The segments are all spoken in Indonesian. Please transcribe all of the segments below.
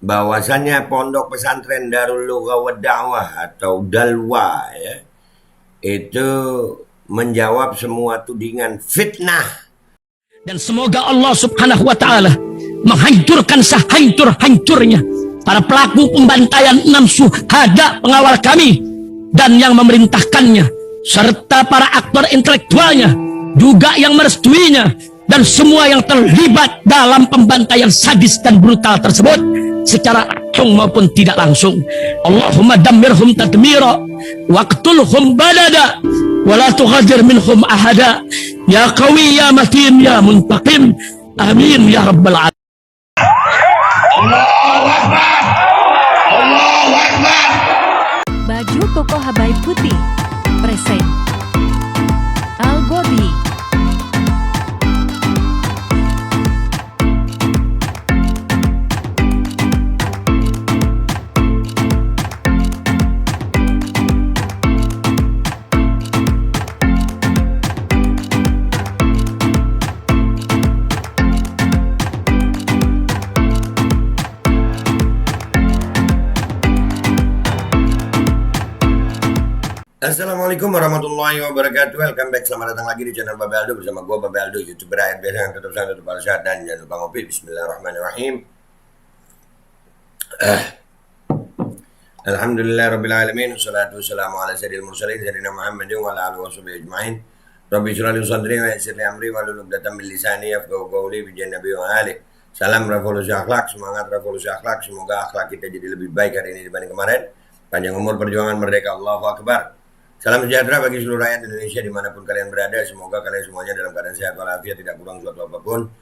bahwasannya Pondok Pesantren Darul Lughah wa Da'wah atau Dalwa ya, itu menjawab semua tudingan fitnah. Dan semoga Allah Subhanahu wa taala menghancurkan sehancur-hancurnya para pelaku pembantaian 6 syuhada pengawal kami dan yang memerintahkannya, serta para aktor intelektualnya juga yang merestuinya, dan semua yang terlibat dalam pembantaian sadis dan brutal tersebut secara langsung maupun tidak langsung. Allahumma dammirhum tadmira waqtulhum badada wala tughadir minhum ahada ya qawi ya matin ya muntaqim amin ya rabbal alamin. Allahu Akbar, Allahu Akbar. Baju koko Habaib Putih present Al Godi. Assalamualaikum warahmatullahi wabarakatuh. Welcome back, selamat datang lagi di channel Babe Aldo bersama gue Babe Aldo, YouTuber rakyat biasa yang tetap santai, tetap sehat, dan jangan lupa ngopi. Bismillahirrahmanirrahim. Alhamdulillahirabbil alamin, wassalatu wassalamu ala sayyidil mursalin sayyidina Muhammadin wa ala alihi washabihi ajmain. Rabbi shrah li sadri wa yassir li amri wahlul 'uqdatam min lisani yafqahu qawli bi jannabi wa ali. Salam revolusi akhlak, semangat revolusi akhlak. Semoga akhlak kita jadi lebih baik hari ini dibanding kemarin. Panjang umur, perjuangan merdeka, Allahu Akbar. Salam sejahtera bagi seluruh rakyat Indonesia dimanapun kalian berada. Semoga kalian semuanya dalam keadaan sehat walafiat, tidak kurang suatu apapun.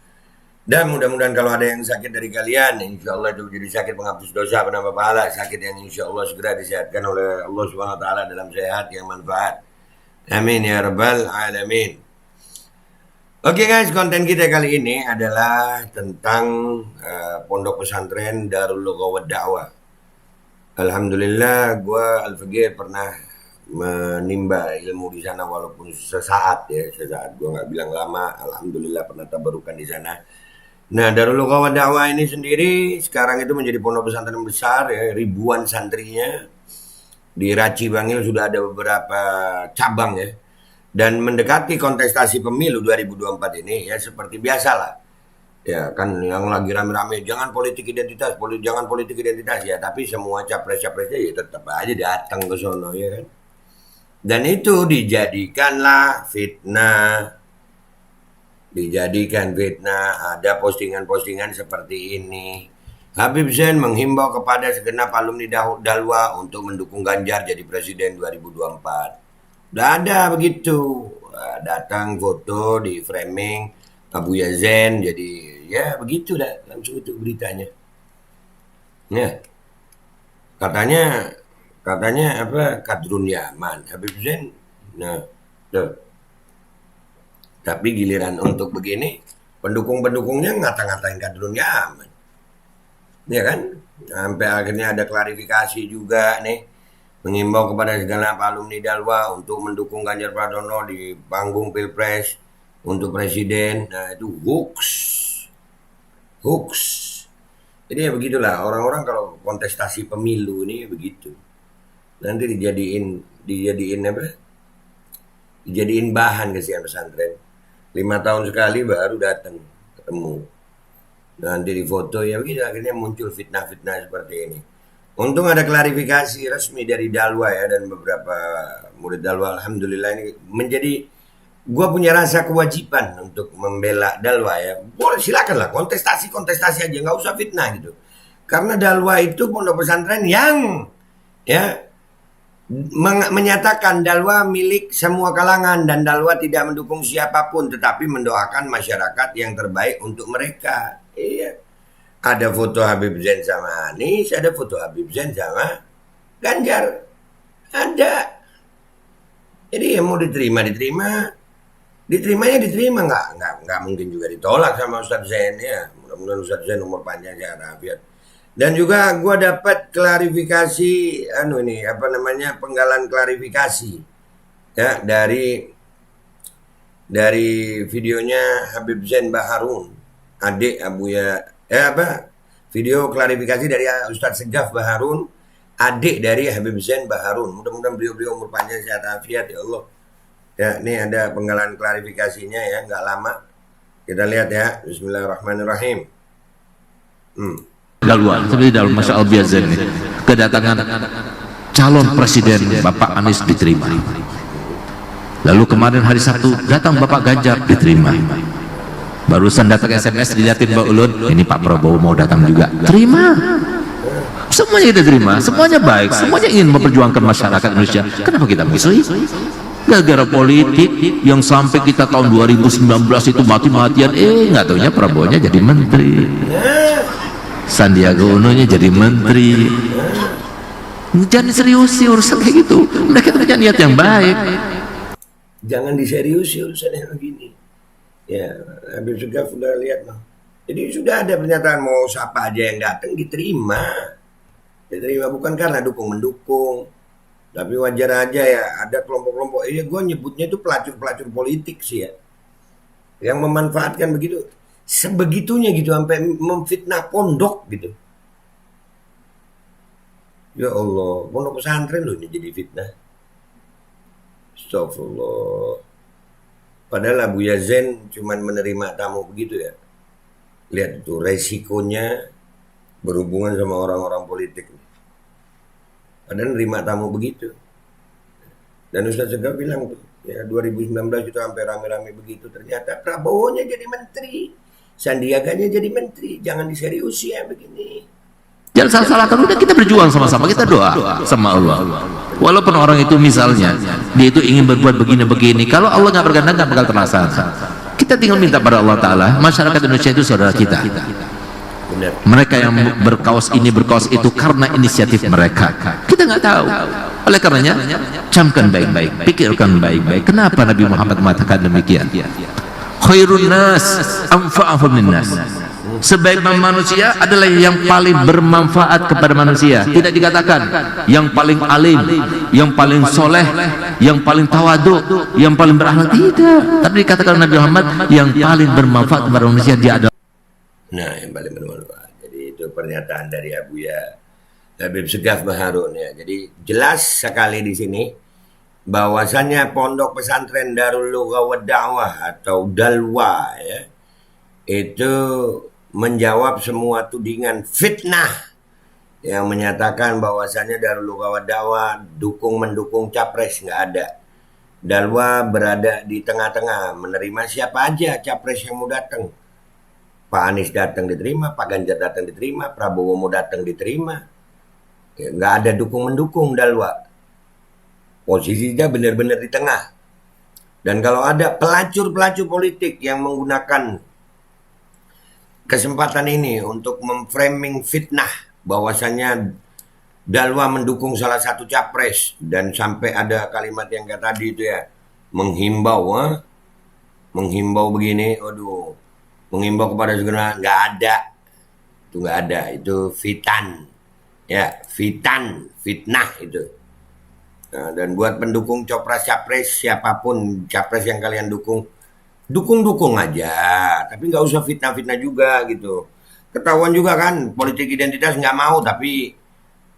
Dan mudah-mudahan kalau ada yang sakit dari kalian, insya Allah itu jadi sakit penghapus dosa, penambah pahala. Sakit yang insya Allah segera disehatkan oleh Allah Subhanahu Wa Taala dalam sehat yang manfaat. Amin ya rabbal alamin. Oke guys, konten kita kali ini adalah tentang Pondok Pesantren Darul Lughah wa Da'wah. Alhamdulillah, gue Al-Fagir pernah menimba ilmu di sana walaupun sesaat ya, sesaat. Gue nggak bilang lama. Alhamdulillah pernah tabarukan di sana. Nah, Darul Lughah wa Da'wah ini sendiri sekarang itu menjadi pondok pesantren besar ya, ribuan santrinya. Di Raci Bangil sudah ada beberapa cabang ya. Dan mendekati kontestasi pemilu 2024 ini ya seperti biasalah. Ya kan yang lagi rame-rame jangan politik identitas, jangan politik identitas ya, tapi semua capres-capresnya ya tetap aja datang ke sono ya kan. Dan itu dijadikan fitnah. Ada postingan-postingan seperti ini. Habib Zain menghimbau kepada segenap alumni Dalwa untuk mendukung Ganjar jadi presiden 2024. Udah ada begitu. Datang foto di framing Abuya Zain, jadi ya begitu dah, langsung itu beritanya. Ya. Katanya apa, Kadrun Yaman, Habib Zain. Nah, tuh. Tapi giliran untuk begini, pendukung-pendukungnya ngata-ngatain Kadrun Yaman. Ya kan? Sampai akhirnya ada klarifikasi juga nih, mengimbau kepada segala alumni Dalwa untuk mendukung Ganjar Pranowo di panggung Pilpres untuk presiden. Nah, itu hoax. Jadi ya begitulah, orang-orang kalau kontestasi pemilu ini begitu. Nanti dijadiin bahan kesian pesantren. 5 tahun sekali baru datang ketemu. Nanti di foto ya begitu, akhirnya muncul fitnah-fitnah seperti ini. Untung ada klarifikasi resmi dari Dalwa ya, dan beberapa murid Dalwa. Alhamdulillah ini menjadi, gue punya rasa kewajiban untuk membela Dalwa ya. Boleh, silakanlah kontestasi aja, nggak usah fitnah gitu. Karena Dalwa itu pondok pesantren yang ya menyatakan Dalwa milik semua kalangan, dan Dalwa tidak mendukung siapapun tetapi mendoakan masyarakat yang terbaik untuk mereka. Iya. Ada foto Habib Zain sama Anies, ada foto Habib Zain sama Ganjar. Ada. Jadi yang mau diterimanya diterima, nggak mungkin juga ditolak sama Ustadz Zain ya. Mudah-mudahan Ustadz Zain umur panjang sehat afiat. Dan juga gue dapat klarifikasi penggalan klarifikasi ya dari videonya Habib Zain Baharun, adik Video klarifikasi dari Ustadz Segaf Baharun, adik dari Habib Zain Baharun. Mudah-mudahan beliau umur panjang, sehat afiat ya Allah. Ya, ini ada penggalan klarifikasinya ya, nggak lama. Kita lihat ya. Bismillahirrahmanirrahim. Dalwan seperti dalam Masya Allah Biazan ini, kedatangan calon presiden Bapak Anies diterima. Lalu kemarin hari Sabtu datang Bapak Ganjar diterima. Barusan datang SMS dilihatin Mbak Ulun, ini Pak Prabowo mau datang juga, terima. Semuanya kita terima, semuanya baik, semuanya ingin memperjuangkan masyarakat Indonesia. Kenapa kita musuhi? Gara-gara politik yang sampai kita tahun 2019 itu mati-matian, nggak taunya Prabowo-nya jadi menteri, Sandiaga Uno-nya jadi menteri. Jangan serius sih urusan kayak gitu. Mereka punya niat yang baik. Jangan diseriusi urusan yang begini. Ya, Habib Segaf sudah lihat loh. Jadi sudah ada pernyataan mau siapa aja yang datang diterima. Diterima bukan karena dukung-mendukung. Tapi wajar aja ya, ada kelompok-kelompok. Gue nyebutnya itu pelacur-pelacur politik sih ya. Yang memanfaatkan begitu. Sebegitunya gitu, sampai memfitnah pondok gitu. Ya Allah, pondok pesantren loh ini jadi fitnah. Astagfirullah. Padahal Abu Yazen cuman menerima tamu begitu ya. Lihat itu resikonya berhubungan sama orang-orang politik. Padahal nerima tamu begitu. Dan Ustaz Segaf bilang tuh, ya 2019 itu sampai rame-rame begitu. Ternyata Prabowo-nya jadi menteri, Sandiaganya jadi menteri. Jangan diseriusi ya begini. Jangan salah-salahkan, udah kita berjuang sama-sama, kita doa sama Allah. Walaupun orang itu misalnya dia itu ingin berbuat begini-begini, kalau Allah nggak berkenan nggak bakal terlaksana. Kita tinggal minta pada Allah Ta'ala. Masyarakat Indonesia itu saudara kita. Benar. Mereka yang berkaos ini berkaos itu karena inisiatif mereka. Kita nggak tahu. Oleh karenanya, camkan baik-baik, pikirkan baik-baik. Kenapa Nabi Muhammad mengatakan demikian? Khairun nas anfa'uhum linnas. Sebaik-baik manusia adalah yang paling bermanfaat kepada manusia. Tidak dikatakan yang paling alim, yang paling soleh, yang paling tawadu, yang paling berakhlak. Tidak. Tapi dikatakan Nabi Muhammad yang paling bermanfaat kepada manusia, dia adalah. Nah, yang paling bermanfaat. Jadi itu pernyataan dari Habib Segaf Baharun ya. Jadi jelas sekali di sini bahwasannya Pondok Pesantren Darul Lughah wa Da'wah atau Dalwa ya, itu menjawab semua tudingan fitnah yang menyatakan bahwasannya Darul Lughah wa Da'wah mendukung capres, nggak ada. Dalwa berada di tengah-tengah, menerima siapa aja capres yang mau datang. Pak Anies datang diterima, Pak Ganjar datang diterima, Prabowo mau datang diterima. Ya, nggak ada dukung-mendukung Dalwa. Posisinya benar-benar di tengah. Dan kalau ada pelacur-pelacur politik yang menggunakan kesempatan ini untuk memframing fitnah bahwasannya Dalwa mendukung salah satu capres dan sampai ada kalimat yang kayak tadi itu ya, menghimbau begini, aduh, menghimbau kepada segera, nggak ada, itu nggak ada, itu fitnah itu. Nah, dan buat pendukung capres siapapun capres yang kalian dukung aja, tapi nggak usah fitnah juga gitu. Ketahuan juga kan politik identitas nggak mau, tapi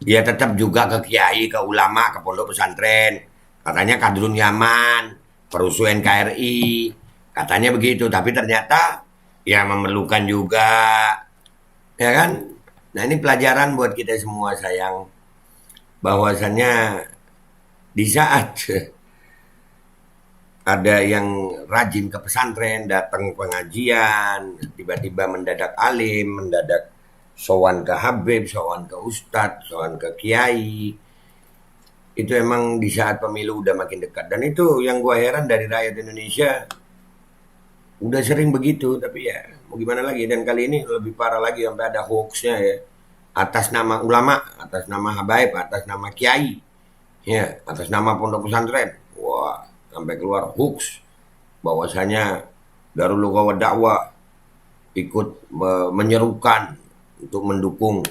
ya tetap juga ke kiai, ke ulama, ke pondok pesantren. Katanya kadrun Yaman, perusuh NKRI, katanya begitu. Tapi ternyata ya memerlukan juga, ya kan? Nah ini pelajaran buat kita semua sayang, bahwasannya di saat ada yang rajin ke pesantren, datang pengajian, tiba-tiba mendadak alim, mendadak sowan ke Habib, sowan ke Ustadz, sowan ke Kiai. Itu emang di saat pemilu udah makin dekat. Dan itu yang gua heran dari rakyat Indonesia. Udah sering begitu, tapi ya mau gimana lagi. Dan kali ini lebih parah lagi, sampai ada hoaxnya ya. Atas nama ulama, atas nama habaib, atas nama kiai. Ya, atas nama pondok pesantren. Wah, sampai keluar hoax bahwasanya Darul Lughah wa Da'wah ikut menyerukan untuk mendukung.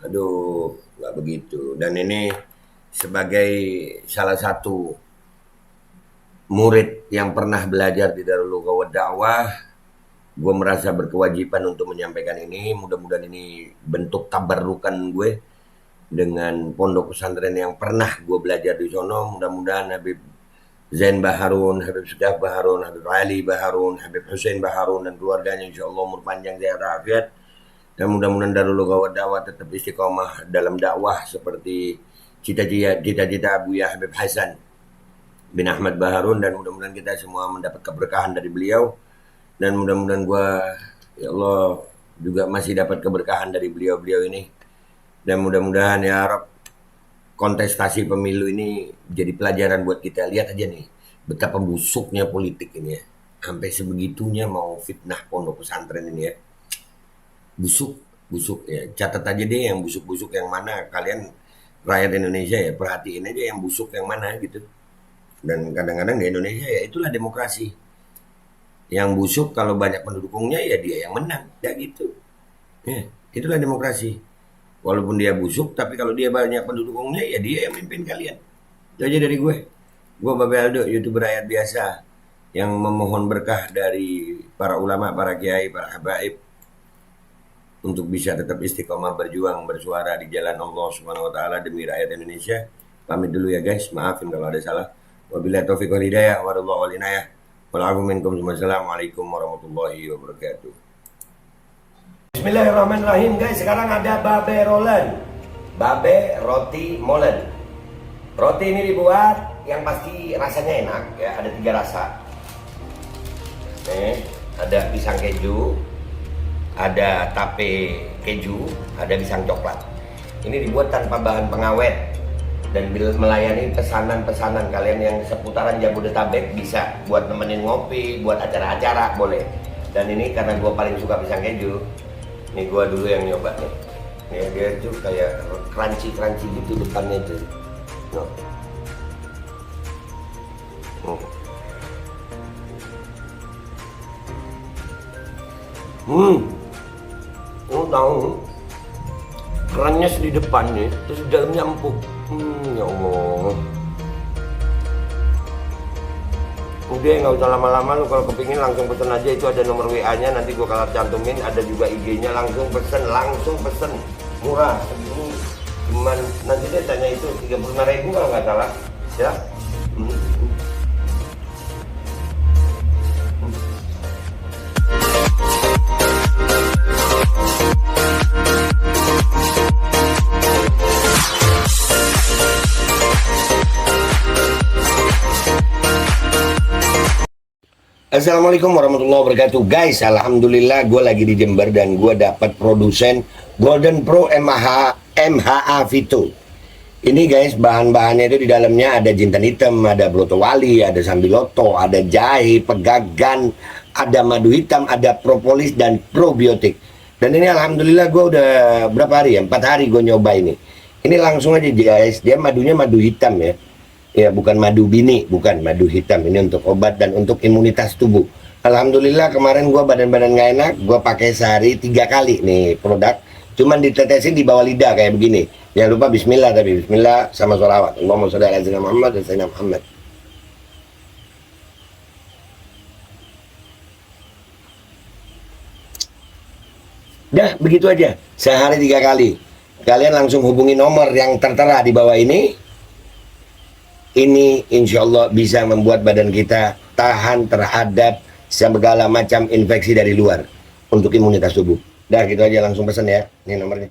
Aduh, nggak begitu. Dan ini sebagai salah satu murid yang pernah belajar di Darul Lughah wa Da'wah, gue merasa berkewajiban untuk menyampaikan ini. Mudah-mudahan ini bentuk tabarrukan gue dengan pondok pesantren yang pernah gue belajar di sono. Mudah-mudahan Habib Zain Baharun, Habib Sudaf Baharun, Habib Ali Baharun, Habib Hussein Baharun dan keluarganya insya Allah umur panjang sehat afiat. Dan mudah-mudahan Darul Lughah dakwah tetap istiqomah dalam dakwah seperti cita-cita Buya Habib Hasan bin Ahmad Baharun, dan mudah-mudahan kita semua mendapat keberkahan dari beliau. Dan mudah-mudahan gue, ya Allah, juga masih dapat keberkahan dari beliau-beliau ini. Dan mudah-mudahan ya Rob, kontestasi pemilu ini jadi pelajaran buat kita. Lihat aja nih, betapa busuknya politik ini ya. Sampai sebegitunya mau fitnah pondok pesantren ini ya. Busuk ya. Catat aja deh yang busuk-busuk yang mana. Kalian rakyat Indonesia ya, perhatiin aja yang busuk yang mana gitu. Dan kadang-kadang di Indonesia ya itulah demokrasi. Yang busuk kalau banyak pendukungnya ya dia yang menang, ya gitu. Ya, itulah demokrasi. Walaupun dia busuk, tapi kalau dia banyak pendukungnya ya dia yang mimpin kalian. Itu aja dari gue. Gue Babe Aldo, YouTuber rakyat biasa yang memohon berkah dari para ulama, para kiai, para habaib untuk bisa tetap istiqomah berjuang, bersuara di jalan Allah Subhanahu wa taala demi rakyat Indonesia. Pamit dulu ya guys, maafin kalau ada salah. Wabillahi taufiq wal hidayah, warahmatullahi wal inayah. Wassalamualaikum warahmatullahi wabarakatuh. Bismillahirrahmanirrahim guys, sekarang ada Babe Rolen, Babe Roti Molen. Roti ini dibuat yang pasti rasanya enak ya, ada 3 rasa. Ada pisang keju, ada tape keju, ada pisang coklat. Ini dibuat tanpa bahan pengawet dan melayani pesanan-pesanan kalian yang seputaran Jabodetabek. Bisa buat nemenin ngopi, buat acara-acara boleh. Dan ini karena gue paling suka pisang keju, ini gue dulu yang nyoba nih. Ya, dia tuh kayak crunchy gitu depannya tuh. Lo tahu kerannya di depannya, terus di dalamnya empuk. Ya Allah. Udah nggak usah lama-lama, lu kalau kepingin langsung pesen aja, itu ada nomor WA-nya, nanti gua kalau cantumin, ada juga IG-nya, langsung pesen, murah. Ini cuman nanti dia tanya itu 35.000 kalau nggak salah, ya. Assalamualaikum warahmatullahi wabarakatuh guys. Alhamdulillah gue lagi di Jember dan gue dapat produsen Golden Pro MHA Vito. Ini guys, bahan-bahannya itu di dalamnya ada jintan hitam, ada broto wali, ada sambiloto, ada jahe, pegagan, ada madu hitam, ada propolis dan probiotik. Dan ini alhamdulillah gue udah berapa hari ya, 4 hari gue nyoba ini. Ini langsung aja guys, dia madunya madu hitam ya. Ya bukan madu bini, bukan madu hitam. Ini untuk obat dan untuk imunitas tubuh. Alhamdulillah kemarin gue badan-badan gak enak, gue pakai sehari 3 kali nih produk. Cuman ditetesin di bawah lidah kayak begini. Jangan lupa bismillah, tapi bismillah sama sholawat. Allahumma sholli ala sayyidina Muhammad dan sayyidina Muhammad. Dah begitu aja, sehari 3 kali. Kalian langsung hubungi nomor yang tertera di bawah ini. Ini insya Allah bisa membuat badan kita tahan terhadap segala macam infeksi dari luar untuk imunitas tubuh. Dah gitu aja, langsung pesan ya, ini nomornya.